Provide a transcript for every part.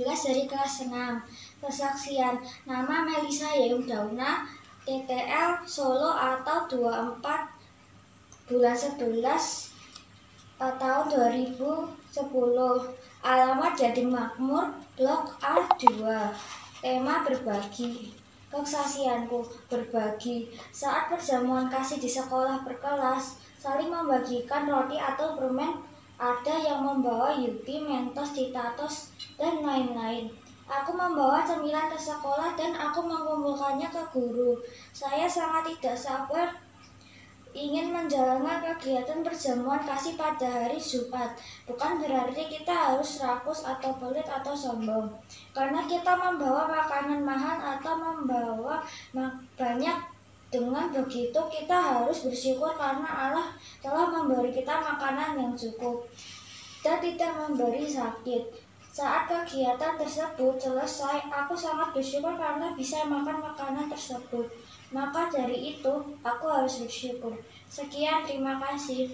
dari kelas 6. Kesaksian, nama Melisa Yehudauna, TTL Solo atau 24 bulan 11 tahun 2010. Alamat Gading Makmur, Blok A2. Tema berbagi. Kesaksianku berbagi. Saat perjamuan kasih di sekolah berkelas, saling membagikan roti atau permen. Ada yang membawa Yupi, Mentos, Citatos, dan lain-lain. Aku membawa cemilan ke sekolah dan aku mengumpulkannya ke guru. Saya sangat tidak sabar ingin menjalankan kegiatan perjamuan kasih pada hari Jumat. Bukan berarti kita harus rakus atau pelit atau sombong. Karena kita membawa makanan mahal atau membawa banyak. Dengan begitu kita harus bersyukur karena Allah telah memberi kita makanan yang cukup dan tidak memberi sakit. Saat kegiatan tersebut selesai, aku sangat bersyukur karena bisa makan makanan tersebut. Maka dari itu, aku harus bersyukur. Sekian, terima kasih.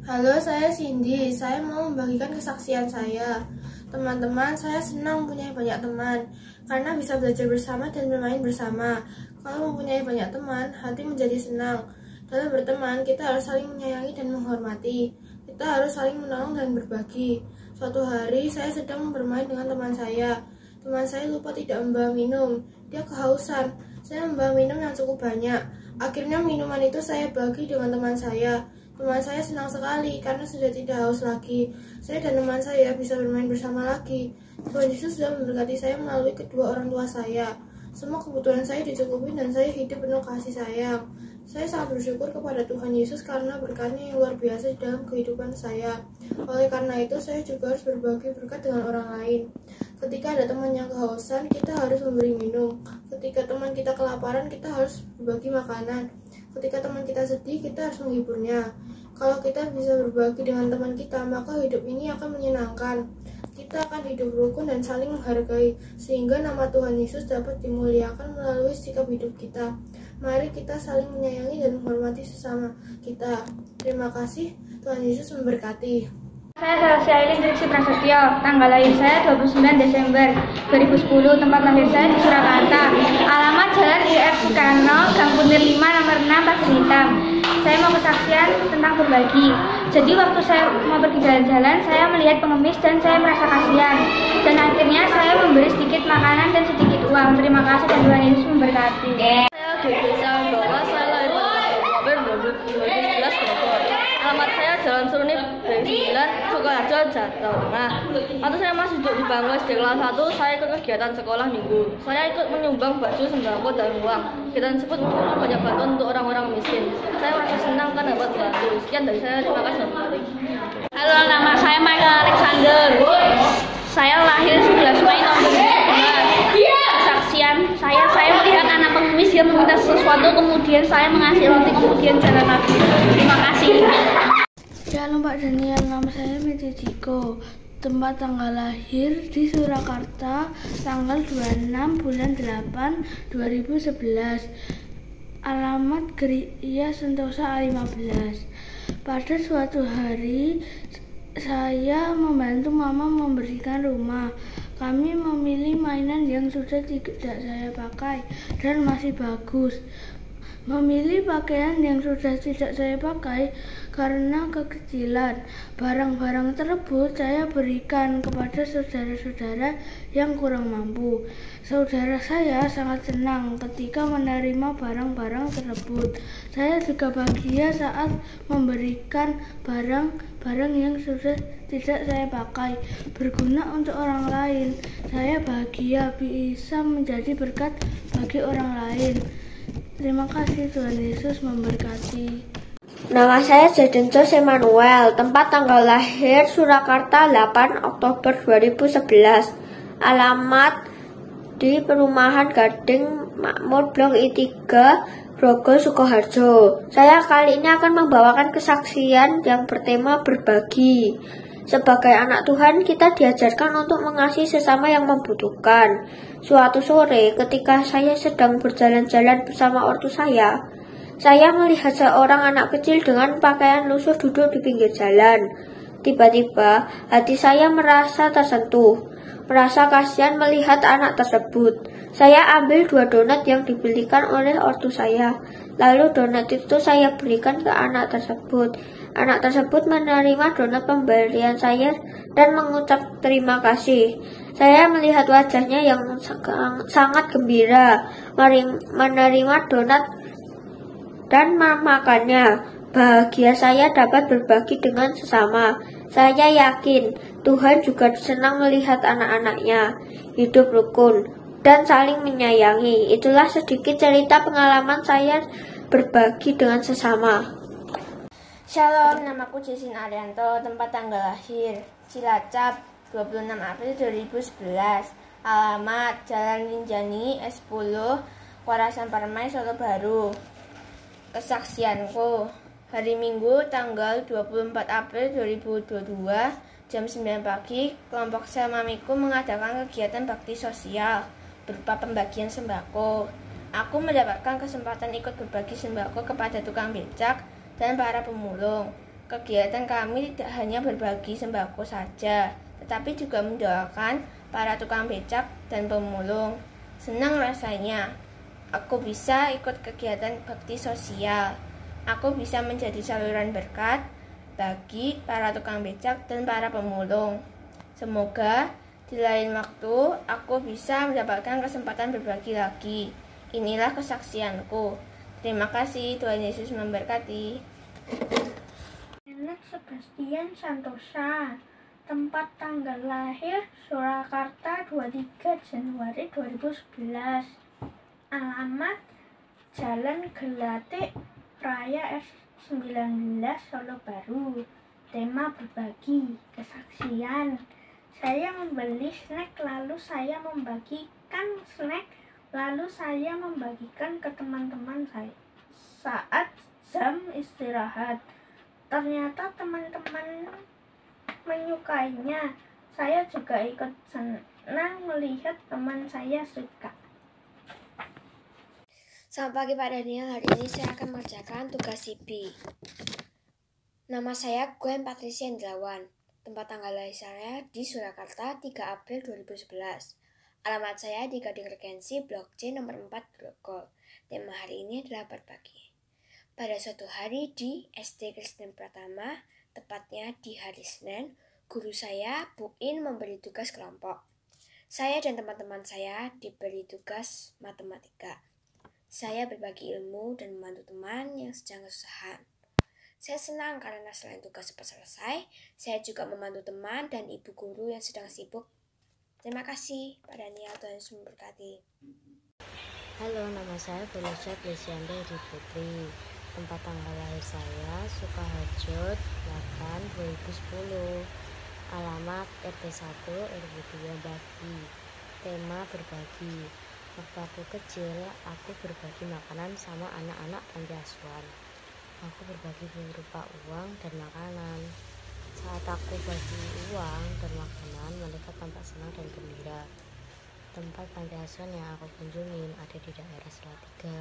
Halo, saya Cindy. Saya mau membagikan kesaksian saya. Teman-teman, saya senang mempunyai banyak teman karena bisa belajar bersama dan bermain bersama. Kalau mempunyai banyak teman, hati menjadi senang. Dalam berteman, kita harus saling menyayangi dan menghormati. Kita harus saling menolong dan berbagi. Suatu hari, saya sedang bermain dengan teman saya. Teman saya lupa tidak membawa minum. Dia kehausan. Saya membawa minum yang cukup banyak. Akhirnya minuman itu saya bagi dengan teman saya. Teman saya senang sekali karena sudah tidak haus lagi. Saya dan teman saya bisa bermain bersama lagi. Tuhan Yesus sudah memberkati saya melalui kedua orang tua saya. Semua kebutuhan saya dicukupi dan saya hidup penuh kasih sayang. Saya sangat bersyukur kepada Tuhan Yesus karena berkat-Nya yang luar biasa di dalam kehidupan saya. Oleh karena itu, saya juga harus berbagi berkat dengan orang lain. Ketika ada teman yang kehausan, kita harus memberi minum. Ketika teman kita kelaparan, kita harus berbagi makanan. Ketika teman kita sedih, kita harus menghiburnya. Kalau kita bisa berbagi dengan teman kita, maka hidup ini akan menyenangkan. Kita akan hidup rukun dan saling menghargai, sehingga nama Tuhan Yesus dapat dimuliakan melalui sikap hidup kita. Mari kita saling menyayangi dan menghormati sesama kita. Terima kasih, Tuhan Yesus memberkati. Saya Selesai Aileen Triksi Prasetyo, tanggal lahir saya 29 Desember 2010, tempat lahir saya di Surakarta. Alamat Jalan IR Soekarno, Gang Kunir 5, nomor 6, Pasir Hitam. Saya mau kesaksian tentang berbagi. Jadi waktu saya mau pergi jalan-jalan, saya melihat pengemis dan saya merasa kasihan. Dan akhirnya saya memberi sedikit makanan dan sedikit uang. Terima kasih dan Tuhan Yesus memberkati. Saya Gegesa Bawa, saya lahir pada November 2011 Bogor. Alamat saya Jalan Seruni dari 9, Sukoharjo, Jawa Tengah. Waktu saya masih duduk di bangku SD kelas 1, saya ikut kegiatan sekolah minggu. Saya ikut menyumbang baju, sembako, dan uang. Kegiatan tersebut mengumpulkan banyak bantuan untuk orang-orang miskin. Saya merasa senang karena dapat bantu. Sekian dari saya, terima kasih. Halo, nama saya Michael Alexander. Saya lahir 11 Mei tahun 2011. Kesaksian saya melihat anak pengemis yang meminta sesuatu, kemudian saya mengasih roti, kemudian jalan lagi. Terima kasih. Shalom Pak Daniel, nama saya Meti Diko. Tempat tanggal lahir di Surakarta, tanggal 26 bulan 8 2011. Alamat Gereja Sentosa A15. Pada suatu hari, saya membantu mama membersihkan rumah. Kami memilih mainan yang sudah tidak saya pakai dan masih bagus. Memilih pakaian yang sudah tidak saya pakai karena kekecilan. Barang-barang tersebut saya berikan kepada saudara-saudara yang kurang mampu. Saudara saya sangat senang ketika menerima barang-barang tersebut. Saya juga bahagia saat memberikan barang-barang yang sudah tidak saya pakai, berguna untuk orang lain. Saya bahagia bisa menjadi berkat bagi orang lain. Terima kasih, Tuhan Yesus memberkati. Nama saya Jaden Jos Emmanuel, tempat tanggal lahir Surakarta 8 Oktober 2011. Alamat di Perumahan Gading Makmur Blok I3, Grogol, Sukoharjo. Saya kali ini akan membawakan kesaksian yang bertema berbagi. Sebagai anak Tuhan, kita diajarkan untuk mengasihi sesama yang membutuhkan. Suatu sore, ketika saya sedang berjalan-jalan bersama ortu saya melihat seorang anak kecil dengan pakaian lusuh duduk di pinggir jalan. Tiba-tiba hati saya merasa tersentuh, merasa kasihan melihat anak tersebut. Saya ambil 2 donat yang dibelikan oleh ortu saya. Lalu donat itu saya berikan ke anak tersebut. Anak tersebut menerima donat pemberian saya dan mengucap terima kasih. Saya melihat wajahnya yang sangat gembira menerima donat dan memakannya. Bahagia saya dapat berbagi dengan sesama. Saya yakin Tuhan juga senang melihat anak-anaknya hidup rukun dan saling menyayangi. Itulah sedikit cerita pengalaman saya berbagi dengan sesama. Shalom, namaku Jasin Arianto, tempat tanggal lahir Cilacap, 26 April 2011. Alamat Jalan Rinjani S10, Warasan Permai, Solo Baru. Kesaksianku, hari Minggu tanggal 24 April 2022 jam 9 pagi, kelompok sel mamiku mengadakan kegiatan bakti sosial berupa pembagian sembako. Aku mendapatkan kesempatan ikut berbagi sembako kepada tukang becak dan para pemulung. Kegiatan kami tidak hanya berbagi sembako saja, tetapi juga mendoakan para tukang becak dan pemulung. Senang rasanya aku bisa ikut kegiatan bakti sosial. Aku bisa menjadi saluran berkat bagi para tukang becak dan para pemulung. Semoga di lain waktu aku bisa mendapatkan kesempatan berbagi lagi. Inilah kesaksianku. Terima kasih, Tuhan Yesus memberkati. Enek Sebastian Santosa, tempat tanggal lahir Surakarta 23 Januari 2011. Alamat Jalan Gelatik Raya S19 Solo Baru. Tema berbagi. Kesaksian, saya membeli snack lalu saya membagikan snack lalu saya membagikan ke teman-teman saya saat jam istirahat. Ternyata teman-teman menyukainya. Saya juga ikut senang melihat teman saya suka. Selamat pagi Pak Daniel, hari ini saya akan mengerjakan tugas CB. Nama saya Gwen Patricia Indrawan. Tempat tanggal lahir saya di Surakarta 3 April 2011. Alamat saya di Gading Regensi Blok C nomor 4 Grogol. Tema hari ini adalah berbagi. Pada suatu hari di SD Kristen Pratama, tepatnya di hari Senin, guru saya, Bu In, memberi tugas kelompok. Saya dan teman-teman saya diberi tugas matematika. Saya berbagi ilmu dan membantu teman yang sedang kesusahan. Saya senang karena selain tugas cepat selesai, saya juga membantu teman dan ibu guru yang sedang sibuk. Terima kasih, Pak Daniel, Tuhan Yesus memberkati. Halo, nama saya Felicia Plesianda Edi Putri. Tempat tanggal lahir saya Sukoharjo 8 2010. Alamat RT 1 RW 2 Bagi. Tema berbagi. Waktu aku kecil, aku berbagi makanan sama anak-anak panti asuhan. Aku berbagi berupa uang dan makanan. Saat aku bagi uang dan makanan, mereka tampak senang dan gembira. Tempat panti asuhan yang aku kunjungin ada di daerah Salatiga.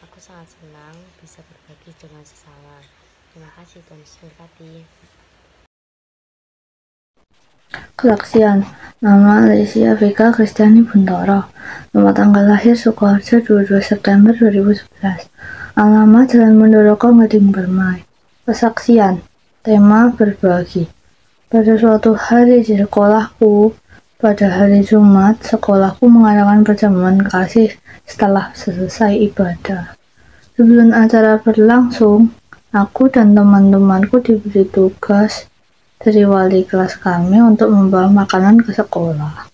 Aku sangat senang bisa berbagi dengan sesama. Terima kasih, Tuhan Yesus memberkati. Kesaksian, nama Alicia Vika Kristiani Buntoro, tempat tanggal lahir Sukoharjo 22 September 2011. Alamat Jalan Mondoroko Gading Permai. Kesaksian, tema berbagi. Pada suatu hari di sekolahku, pada hari Jumat, sekolahku mengadakan perjamuan kasih setelah selesai ibadah. Sebelum acara berlangsung, aku dan teman-temanku diberi tugas dari wali kelas kami untuk membawa makanan ke sekolah.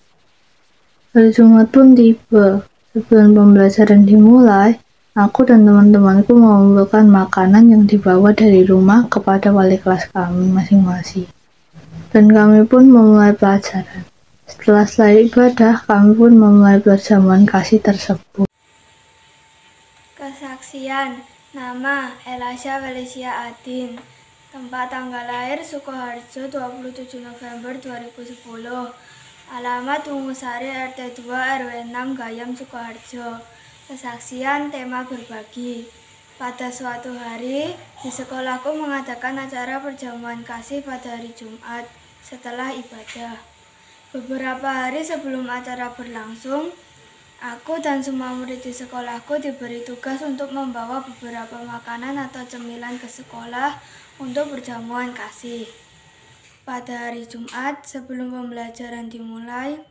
Hari Jumat pun tiba. Sebelum pembelajaran dimulai, aku dan teman-temanku mengumpulkan makanan yang dibawa dari rumah kepada wali kelas kami masing-masing. Dan kami pun memulai pelajaran. Setelah selesai ibadah, kami pun memulai perjamuan kasih tersebut. Kesaksian, nama Elasha Felicia Adin. Tempat tanggal lahir Sukoharjo 27 November 2010. Alamat Tungusari RT 2 RW 6 Gayam Sukoharjo. Kesaksian, tema berbagi. Pada suatu hari, di sekolahku mengadakan acara perjamuan kasih pada hari Jumat setelah ibadah. Beberapa hari sebelum acara berlangsung, aku dan semua murid di sekolahku diberi tugas untuk membawa beberapa makanan atau cemilan ke sekolah untuk perjamuan kasih. Pada hari Jumat, sebelum pembelajaran dimulai,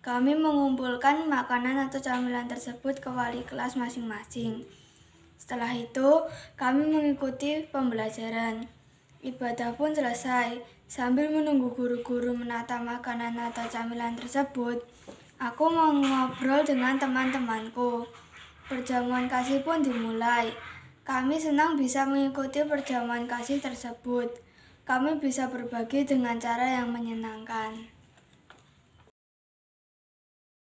kami mengumpulkan makanan atau camilan tersebut ke wali kelas masing-masing. Setelah itu, kami mengikuti pembelajaran. Ibadah pun selesai. Sambil menunggu guru-guru menata makanan atau camilan tersebut, aku mengobrol dengan teman-temanku. Perjamuan kasih pun dimulai. Kami senang bisa mengikuti perjamuan kasih tersebut. Kami bisa berbagi dengan cara yang menyenangkan.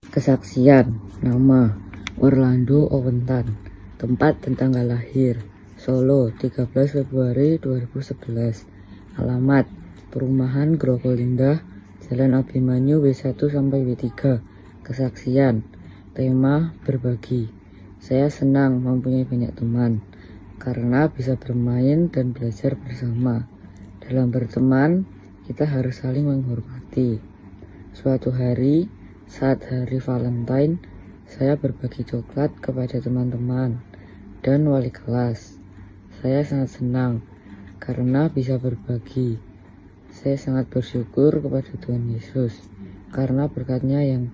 Kesaksian. Nama Orlando Owentan. Tempat dan tanggal lahir Solo 13 Februari 2011. Alamat Perumahan Grogol Indah, Jalan Abimanyu W1-W3. Kesaksian. Tema berbagi. Saya senang mempunyai banyak teman karena bisa bermain dan belajar bersama. Dalam berteman, kita harus saling menghormati. Suatu hari, saat hari Valentine, saya berbagi coklat kepada teman-teman dan wali kelas. Saya sangat senang karena bisa berbagi. Saya sangat bersyukur kepada Tuhan Yesus karena berkat-Nya yang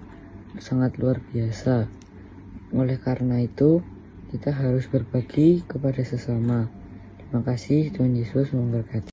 sangat luar biasa. Oleh karena itu, kita harus berbagi kepada sesama. Terima kasih, Tuhan Yesus memberkati.